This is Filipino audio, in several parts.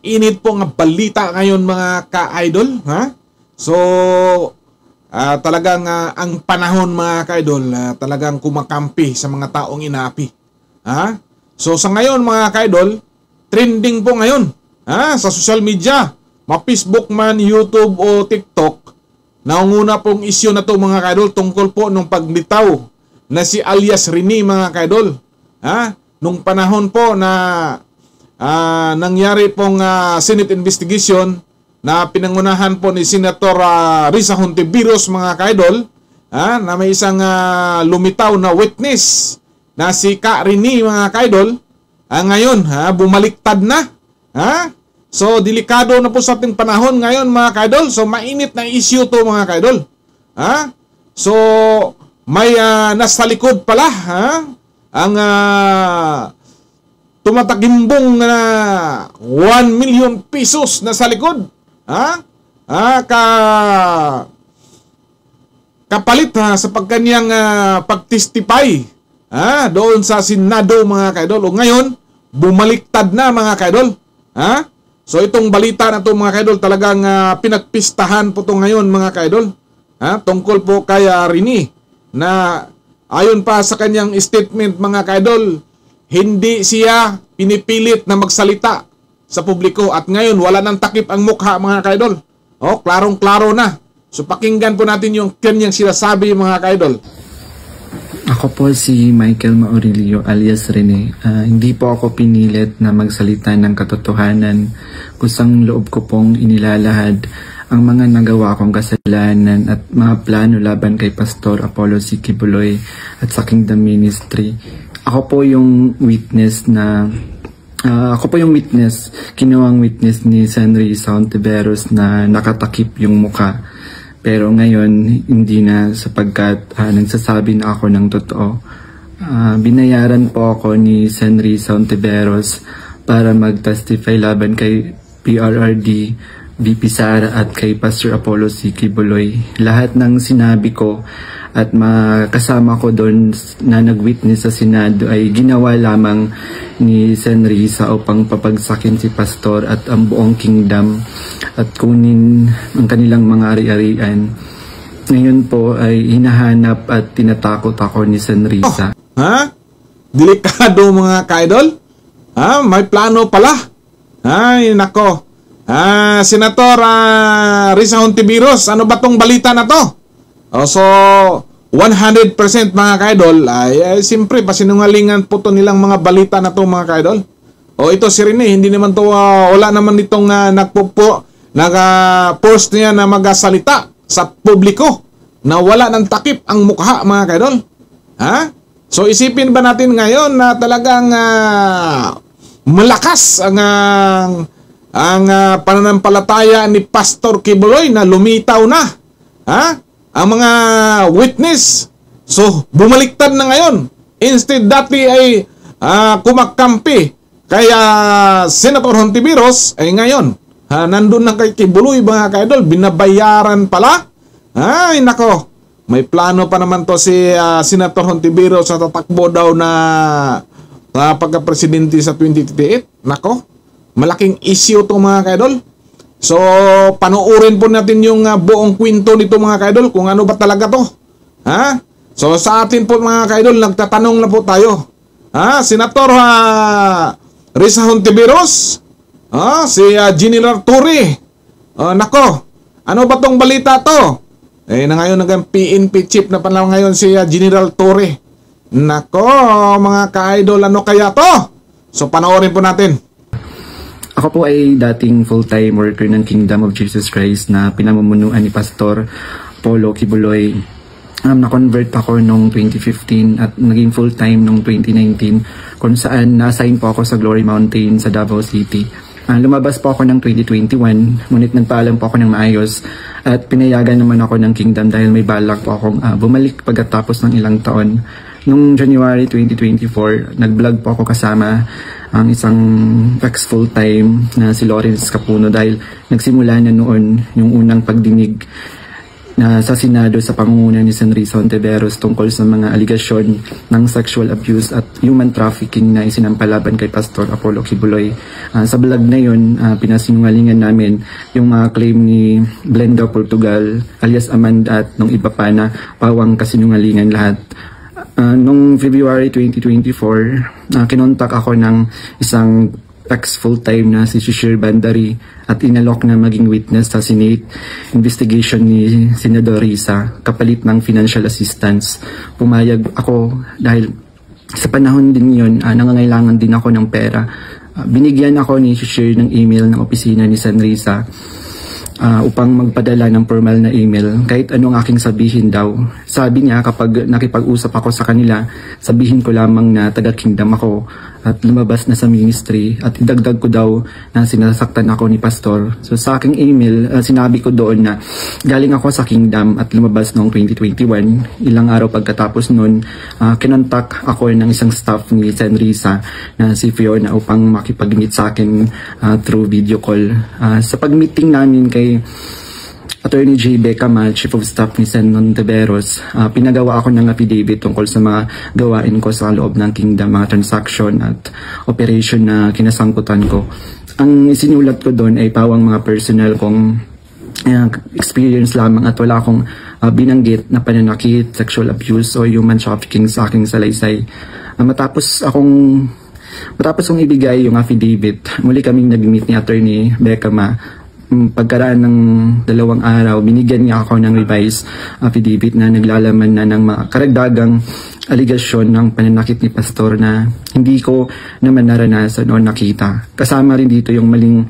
mag-init po nga balita ngayon mga ka-idol, ha? So talagang ang panahon mga ka-idol talagang kumakampi sa mga taong inaapi, ha? So sa ngayon mga ka-idol, trending po ngayon, ha? Sa social media, ma-Facebook man, YouTube o TikTok, naunguna pong issue na to mga ka-idol tungkol po nung paglitaw na si alias Rene mga ka-idol, ha? Nung panahon po na nangyari pong Senate investigation na pinangunahan po ni Senator Risa Hontiveros mga ka-idol, na may isang lumitaw na witness na si Ka Rene mga ka-idol, ngayon bumaliktad na, so delikado na po sa ating panahon ngayon mga ka-idol. So mainit na issue to mga ka-idol, so may nasa likod pala, ang tumatagimbong na 1 million pesos na sa likod, kapalit sa pagkanyang pagtestify doon sa Senado mga ka-idol. O ngayon bumaliktad na mga ka-idol, so itong balita na to mga ka-idol talagang pinagpistahan po to ngayon mga ka-idol, tungkol po kay Rene, na ayon pa sa kanyang statement mga ka-idol, hindi siya pinipilit na magsalita sa publiko at ngayon wala nang takip ang mukha mga ka-idol. Klarong-klaro na. So pakinggan po natin yung kanyang sinasabi mga ka-idol. Ako po si Michael Maurilio alias Rene. Hindi po ako pinilit na magsalita ng katotohanan. Kusang loob ko pong inilalahad ang mga nagawa kong kasalanan at mga plano laban kay Pastor Apollo C. Quiboloy at sa Kingdom Ministry. Ako po yung witness, kinuwang witness ni Sen. Risa Hontiveros na nakatakip yung muka. Pero ngayon, hindi na sapagkat nagsasabi na ako ng totoo. Binayaran po ako ni Sen. Risa Hontiveros para mag-testify laban kay PRRD, VP Sara at kay Pastor Apollo C. Quiboloy. Lahat ng sinabi ko at makasama ko doon na nag-witness sa Senado ay ginawa lamang ni Sen. Risa upang papagsakin si Pastor at ang buong kingdom at kunin ang kanilang mga ari-arian. Ngayon po ay hinahanap at tinatakot ako ni Sen. Risa. Delikado mga ka-idol? May plano pala? Ay nako. Senator Risa Hontiveros, ano ba tong balita na to? So 100% mga ka-idol ay siyempre pasinungalingan po to nilang mga balita na to mga ka-idol. Ito si Rene, hindi naman to wala naman nitong nag-post niya na magasalita sa publiko na wala ng takip ang mukha mga ka-idol. So isipin ba natin ngayon na talagang malakas ang pananampalataya ni Pastor Quiboloy na lumitaw na ang mga witness. So bumaliktad na ngayon. Instead dati ay kumakampi kaya Senator Hontiveros, ay ngayon nandun na kay Quiboloy mga ka-idol, binabayaran pala. Ay nako, may plano pa naman to si Senator Hontiveros sa tatakbo daw na pagka-presidente sa 2028. Nako, malaking issue to mga ka-idol. So panoorin po natin yung buong kwento nito mga ka-idol kung ano ba talaga to. So sa atin po mga ka-idol, nagtatanong na po tayo. Senator Risa Hontiveros, si General Torre, nako, ano ba tong balita to? Na ngayon nagang PNP chief na pala ngayon si General Torre. Nako mga ka-idol, ano kaya to? So panoorin po natin. Ako po ay dating full-time worker ng Kingdom of Jesus Christ na pinamumunuan ni Pastor Apollo Quiboloy. Na-convert ako noong 2015 at naging full-time noong 2019 kung saan na-assign po ako sa Glory Mountain sa Davao City. Lumabas po ako ng 2021, ngunit nagpaalam po ako ng maayos at pinayagan naman ako ng Kingdom dahil may balak po akong bumalik pagkatapos ng ilang taon. Noong January 2024, nag-vlog po ako kasama ang isang ex-full-time na si Lawrence Capuno dahil nagsimula na noon yung unang pagdinig na sa Senado sa pangunguna ni Senrisa Hontiveros tungkol sa mga aligasyon ng sexual abuse at human trafficking na isinampalaban kay Pastor Apollo Kibuloy. Sa vlog na yun, pinasinungalingan namin yung mga claim ni Glenda Portugal alias Amanda at nung iba pa na pawang kasinungalingan lahat. Noong February 2024, kinontak ako ng isang ex-full-time na si Shishir Bandari at inalok na maging witness sa Senate investigation ni Senador Risa kapalit ng financial assistance. Pumayag ako dahil sa panahon din yun, nangangailangan din ako ng pera. Binigyan ako ni Shishir ng email ng opisina ni Senrisa upang magpadala ng formal na email kahit anong aking sabihin daw. Sabi niya kapag nakipag-usap ako sa kanila, sabihin ko lamang na taga-kingdom ako at lumabas na sa ministry at idagdag ko daw na sinasaktan ako ni Pastor. So sa aking email, sinabi ko doon na galing ako sa kingdom at lumabas noong 2021. Ilang araw pagkatapos noon, kinontak ako ng isang staff ni Senrisa na si Fiona upang makipag-meet sa akin through video call. Sa pag-meeting namin kay Attorney J. Becama, Chief of Staff ni Sen. Hontiveros, pinagawa ako ng affidavit tungkol sa mga gawain ko sa loob ng kingdom, mga transaction at operation na kinasangkutan ko. Ang isinulat ko doon ay pawang mga personal kong experience lamang at wala akong binanggit na pananakit, sexual abuse o human trafficking sa aking salaysay. Matapos kong ibigay yung affidavit, muli kaming nag-meet ni Attorney Becama. Pagkaraan ng 2 araw, binigyan niya ako ng revised affidavit na naglalaman na ng mga karagdagang aligasyon ng pananakit ni Pastor na hindi ko naman naranasan o nakita. Kasama rin dito yung maling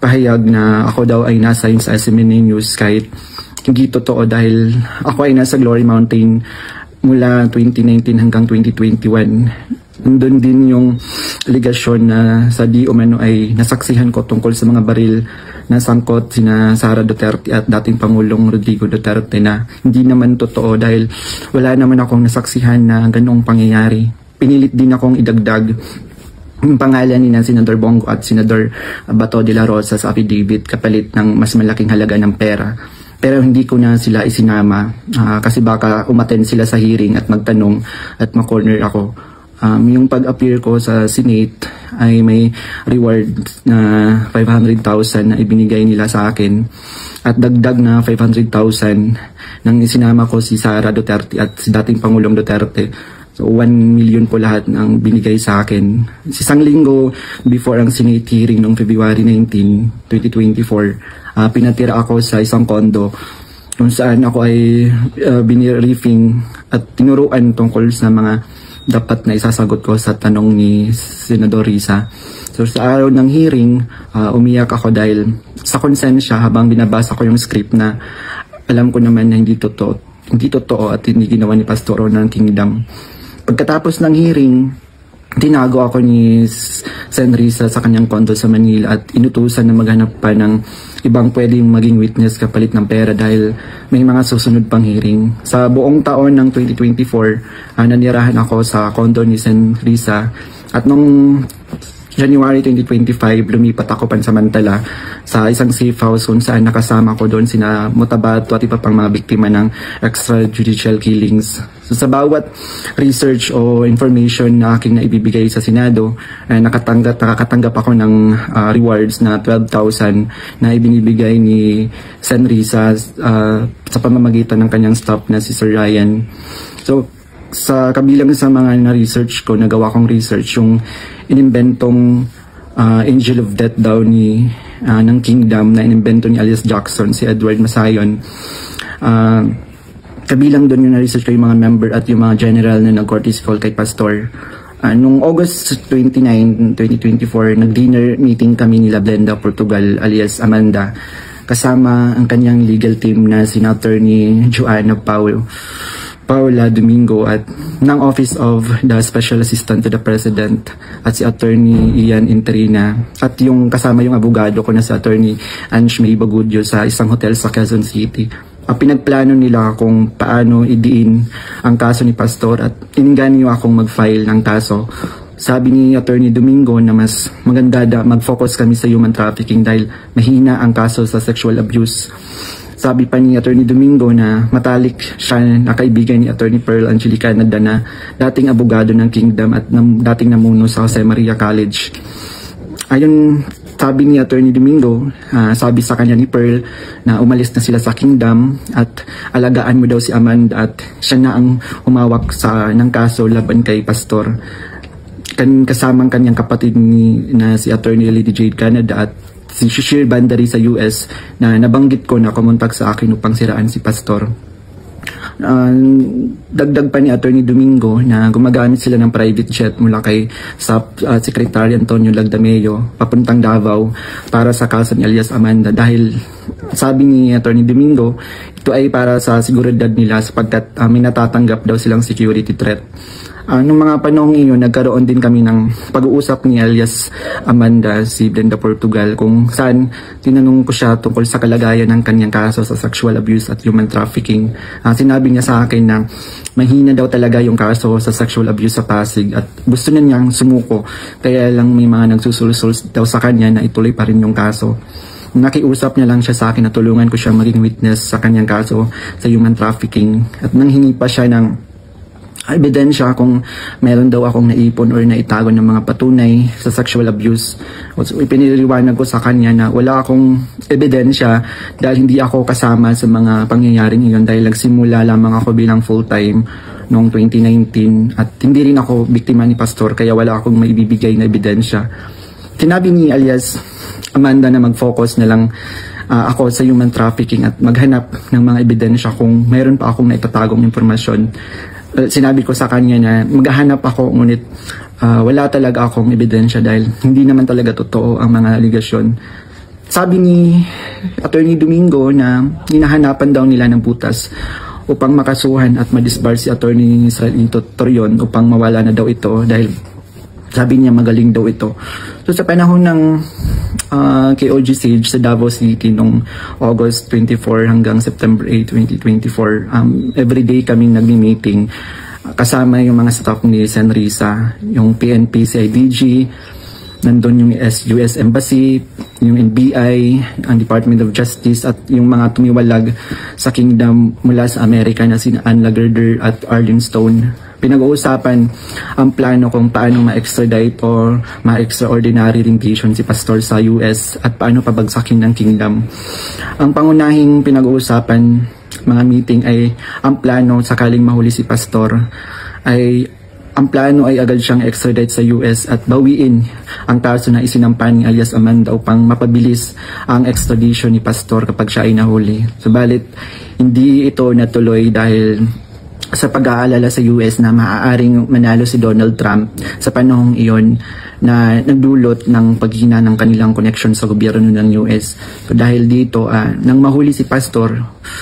pahayag na ako daw ay nasa sa SMNA News kahit hindi totoo dahil ako ay nasa Glory Mountain mula 2019 hanggang 2021. Nandun din yung aligasyon na sa di umano ay nasaksihan ko tungkol sa mga baril na sangkot sina Sara Duterte at dating Pangulong Rodrigo Duterte na hindi naman totoo dahil wala naman akong nasaksihan na ganoong pangyayari. Pinilit din akong idagdag yung pangalan ni Senador Bongo at Senador Bato de la Rosa sa affidavit kapalit ng mas malaking halaga ng pera. Pero hindi ko na sila isinama kasi baka umattend sila sa hearing at magtanong at ma-corner ako. Yung pag-appear ko sa Senate ay may reward na 500,000 na ibinigay nila sa akin at dagdag na 500,000 nang isinama ko si Sara Duterte at si dating Pangulong Duterte. So 1 million po lahat ng binigay sa akin. Isang linggo before ang Senate hearing noong February 19, 2024, pinatira ako sa isang kondo kung saan ako ay biniriefing at tinuruan tungkol sa mga dapat na isasagot ko sa tanong ni Senador Risa. So sa araw ng hearing, umiyak ako dahil sa konsensya habang binabasa ko yung script na alam ko naman na hindi totoo at hindi ginawa ni Pastor ng Kingdom. Pagkatapos ng hearing, tinago ako ni Sen. Risa sa kanyang kondo sa Manila at inutusan na maghanap pa ng ibang pwedeng maging witness kapalit ng pera dahil may mga susunod pang hearing. Sa buong taon ng 2024, nanirahan ako sa kondo ni Sen. Risa at nung January 2025, lumipat ako pansamantala sa isang safe house kung saan nakasama ko doon sina Mutabato at iba pang mga biktima ng extrajudicial killings. So sa bawat research o information na aking naibibigay sa Senado, nakakatanggap ako ng rewards na 12,000 na ibinibigay ni Sen. Risa sa pamamagitan ng kanyang staff na si Sir Ryan. So sa kabilang sa mga na-research ko, nagawa kong research yung inimbentong Angel of Death daw ng Kingdom na inimbento ni alias Jackson, si Edward Masayon. Kabilang doon yung na-research ko yung mga member at yung mga general na nag-courtesy call kay Pastor. Noong August 29, 2024, nag-dinner meeting kami nila Glenda Portugal alias Amanda kasama ang kanyang legal team na si Attorney Joanna Paula Domingo at ng Office of the Special Assistant to the President at si Attorney Ian Interina at yung kasama yung abogado ko na si Attorney Ange May Bagudio sa isang hotel sa Quezon City. Pinagplano nila kung paano idiin ang kaso ni Pastor at ininggan niyo akong mag-file ng kaso. Sabi ni Attorney Domingo na mas maganda mag-focus kami sa human trafficking dahil mahina ang kaso sa sexual abuse. Sabi pa ni Attorney Domingo na matalik siya na kaibigan ni Attorney Pearl Angelica Canada na dating abogado ng Kingdom at dating namuno sa Jose Maria College. Ayon, sabi ni Attorney Domingo, sabi sa kanya ni Pearl na umalis na sila sa Kingdom at alagaan mo daw si Amanda at siya na ang humawak ng kaso laban kay Pastor. Kasamang kanyang kapatid na si Attorney Lady Jade Canada at si Shishir Bandari sa US na nabanggit ko na kumontak sa akin upang siraan si Pastor. Dagdag pa ni Attorney Domingo na gumagamit sila ng private jet mula kay Secretary Antonio Lagdameo papuntang Davao para sa kaso ni alias Amanda dahil sabi ni Attorney Domingo ito ay para sa seguridad nila sapagkat may natatanggap daw silang security threat. Noong mga panahong iyon, nagkaroon din kami ng pag-uusap ni alias Amanda, si Brenda Portugal, kung saan tinanong ko siya tungkol sa kalagayan ng kanyang kaso sa sexual abuse at human trafficking. Sinabi niya sa akin na mahina daw talaga yung kaso sa sexual abuse sa Pasig at gusto na niyang sumuko, kaya lang may mga nagsusulsul daw sa kanya na ituloy pa rin yung kaso. Nakiusap niya lang siya sa akin na tulungan ko siya maging witness sa kanyang kaso sa human trafficking at nanghingi pa siya ng ebidensya kung meron daw akong naipon or naitago ng mga patunay sa sexual abuse. So, ipiniliwanag ko sa kanya na wala akong ebidensya dahil hindi ako kasama sa mga pangyayaring iyon dahil nagsimula lamang ako bilang full-time noong 2019 at hindi rin ako biktima ni Pastor kaya wala akong maibibigay na ebidensya. Sinabi ni alias Amanda na mag-focus na lang ako sa human trafficking at maghanap ng mga ebidensya kung mayroon pa akong naitatagong informasyon. Sinabi ko sa kanya na maghahanap ako ngunit wala talaga akong ebidensya dahil hindi naman talaga totoo ang mga aligasyon. Sabi ni Attorney Domingo na hinahanapan daw nila ng butas upang makasuhan at madisbar si Attorney Israelito Torion upang mawala na daw ito dahil sabi niya magaling daw ito. So sa panahon ng KOG Sage sa Davao City noong August 24 hanggang September 8, 2024, everyday kaming nagmi-meeting kasama yung mga staff ni Sen Risa, yung PNP CIDG, nandun yung US Embassy, yung NBI, ang Department of Justice at yung mga tumiwalag sa Kingdom mula sa Amerika na sina Ann Lagerder at Arlene Stone. Pinag-uusapan ang plano kung paano ma-extradite o ma-extraordinary rendition si Pastor sa US at paano pabagsakin ng Kingdom. Ang pangunahing pinag-uusapan mga meeting ay ang plano sakaling mahuli si Pastor ang plano ay agad siyang extradite sa US at bawiin ang kaso na isinampa ni alias Amanda upang mapabilis ang extradition ni Pastor kapag siya ay nahuli. Subalit, hindi ito natuloy dahil sa pag-aalala sa US na maaaring manalo si Donald Trump sa panahong iyon na nagdulot ng paghina ng kanilang connection sa gobyerno ng US. So dahil dito, nang mahuli si Pastor,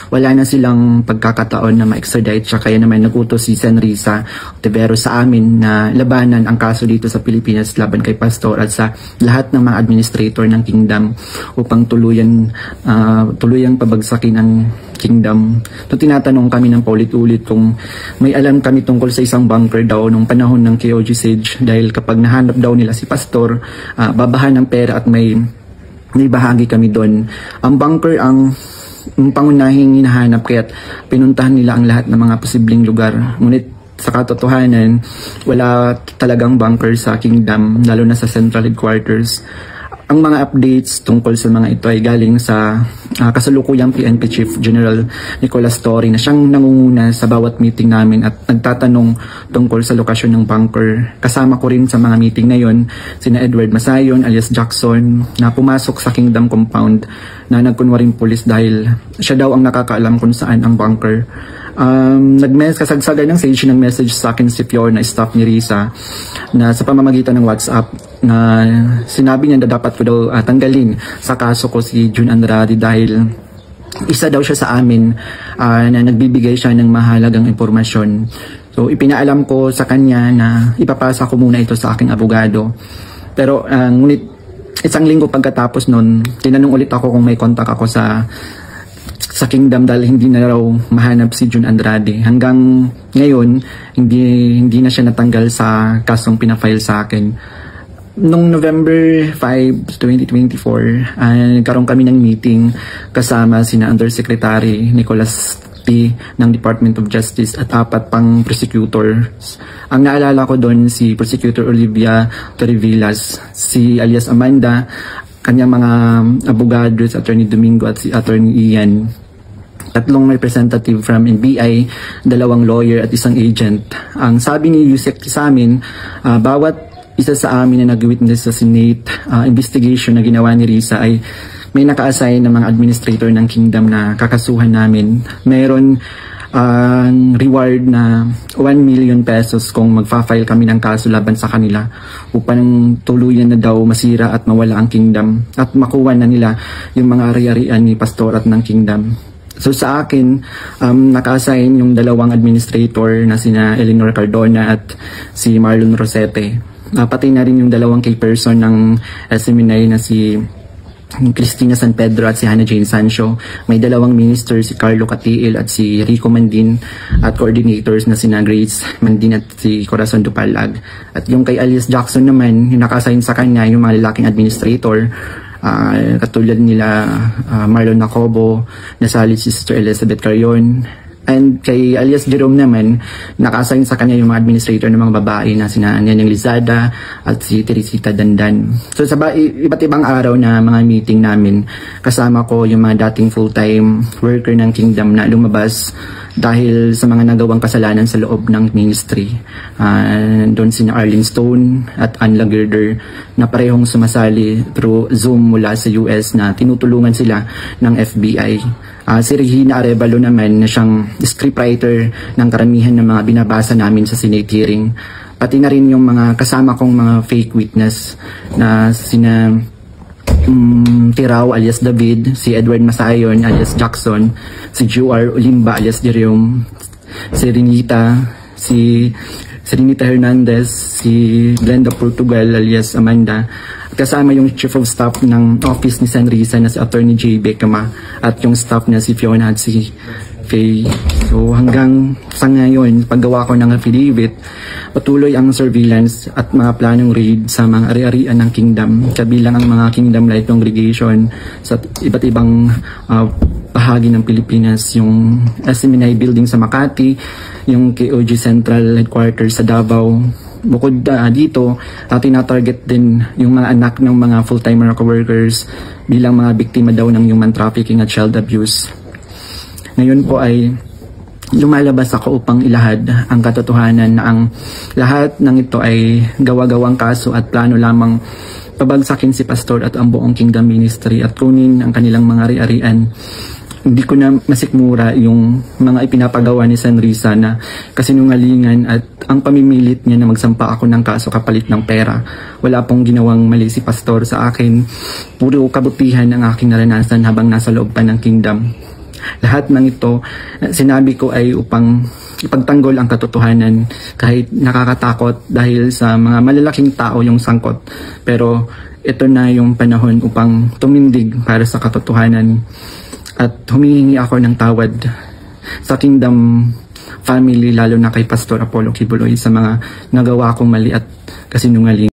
wala na silang pagkakataon na ma-extradite siya, kaya naman nagutos si Sen Risa Ontiveros sa amin na labanan ang kaso dito sa Pilipinas laban kay Pastor at sa lahat ng mga administrator ng Kingdom upang tuluyang pabagsakin ang Kingdom. So tinatanong kami ng paulit-ulit kung may alam kami tungkol sa isang bunker daw nung panahon ng KOG Sage dahil kapag nahanap daw nila si Pastor, babahan ng pera at may bahagi kami doon. Ang bunker ang pangunahing hinahanap kaya't pinuntahan nila ang lahat ng mga posibleng lugar. Ngunit sa katotohanan, wala talagang bunker sa Kingdom, lalo na sa Central Headquarters. Ang mga updates tungkol sa mga ito ay galing sa kasalukuyang PNP Chief General Nicolas Torre na siyang nangunguna sa bawat meeting namin at nagtatanong tungkol sa lokasyon ng bunker. Kasama ko rin sa mga meeting na yon sina Edward Masayon alias Jackson na pumasok sa Kingdom compound na nagkunwaring pulis dahil siya daw ang nakakaalam kung saan ang bunker. Kasagsagan ng Sage ng message sa akin si Fiona, staff ni Risa, na sa pamamagitan ng WhatsApp na sinabi niya na dapat ko daw tanggalin sa kaso ko si June Andrade dahil isa daw siya sa amin na nagbibigay siya ng mahalagang impormasyon. So ipinaalam ko sa kanya na ipapasa ko muna ito sa aking abogado. Pero ngunit isang linggo pagkatapos nun, tinanong ulit ako kung may contact ako sa Kingdom dahil hindi na raw mahanap si June Andrade. Hanggang ngayon, hindi na siya natanggal sa kasong pinafile sa akin. Noong November 5, 2024, nagkaroon kami ng meeting kasama sina Undersecretary Nicolas T. ng Department of Justice at 4 pang prosecutors. Ang naalala ko doon si Prosecutor Olivia Torrevillas, si alias Amanda, kanyang mga abogado, si Attorney Domingo at si Attorney Ian, 3 representative from NBI, 2 lawyer at 1 agent. Ang sabi ni Yusek sa amin, bawat isa sa amin na nag-witness sa Senate investigation na ginawa ni Risa ay may naka-assign ng mga administrator ng kingdom na kakasuhan namin. Mayroon reward na 1 million pesos kung magfa-file kami ng kaso laban sa kanila upang tuluyan na daw masira at mawala ang kingdom at makuha na nila yung mga ari-arian ni pastor at ng kingdom. So sa akin, naka-assign yung 2 administrator na sina Eleanor Cardona at si Marlon Rosete. Pati na rin yung 2 key person ng SMNI na si Cristina San Pedro at si Hannah Jane Sancho. May 2 ministers, si Carlo Catiil at si Rico Mandin, at coordinators na sina Grace Mandin at si Corazon Dupalag. At yung kay alias Jackson naman, yung naka-assign sa kanya yung mga lalaking administrator, katulad nila Marlon Nacobo, nasali si Sister Elizabeth Carion. And kay alias Jerome naman, naka-assign sa kanya yung mga administrator ng mga babae na sina Nening Lizada at si Teresita Dandan. So sa iba't ibang araw na mga meeting namin, kasama ko yung mga dating full-time worker ng kingdom na lumabas dahil sa mga nagawang kasalanan sa loob ng ministry. Doon sina Arlene Stone at Ann Lagerder na parehong sumasali through Zoom mula sa US na tinutulungan sila ng FBI. Si Regina Arevalo naman na siyang scriptwriter ng karamihan ng mga binabasa namin sa Senate hearing. Pati na rin yung mga kasama kong mga fake witness na sina Tirao alias David, si Edward Masayon alias Jackson, si Juar Olimba alias Jerome, si Renita Hernandez, si Glenda Portugal alias Amanda, at kasama yung Chief of Staff ng Office ni San Risa na si Attorney J. Becama at yung staff na si Fiona at si Faye. So hanggang sa ngayon, paggawa ko ng affidavit, patuloy ang surveillance at mga planong raid sa mga ari-arian ng kingdom, kabilang ang mga Kingdom Light Congregation sa iba't ibang bahagi ng Pilipinas, yung SMNI building sa Makati, yung KOG Central Headquarters sa Davao. Bukod dito, tinatarget din yung mga anak ng mga full-time workers bilang mga biktima daw ng human trafficking at child abuse. Ngayon po ay lumalabas ako upang ilahad ang katotohanan na ang lahat ng ito ay gawa-gawang kaso at plano lamang pabagsakin si pastor at ang buong kingdom ministry at kunin ang kanilang mga ari-arian. Hindi ko na masikmura yung mga ipinapagawa ni San Risa na kasinungalingan at ang pamimilit niya na magsampa ako ng kaso kapalit ng pera. Wala pong ginawang mali si pastor sa akin. Puro kabutihan ang aking naranasan habang nasa loob pa ng kingdom. Lahat ng ito, sinabi ko ay upang ipagtanggol ang katotohanan kahit nakakatakot dahil sa mga malalaking tao yung sangkot. Pero ito na yung panahon upang tumindig para sa katotohanan. At humihingi ako ng tawad sa kingdom family, lalo na kay Pastor Apollo Kibuloy sa mga nagawa kong mali at kasinungalingan.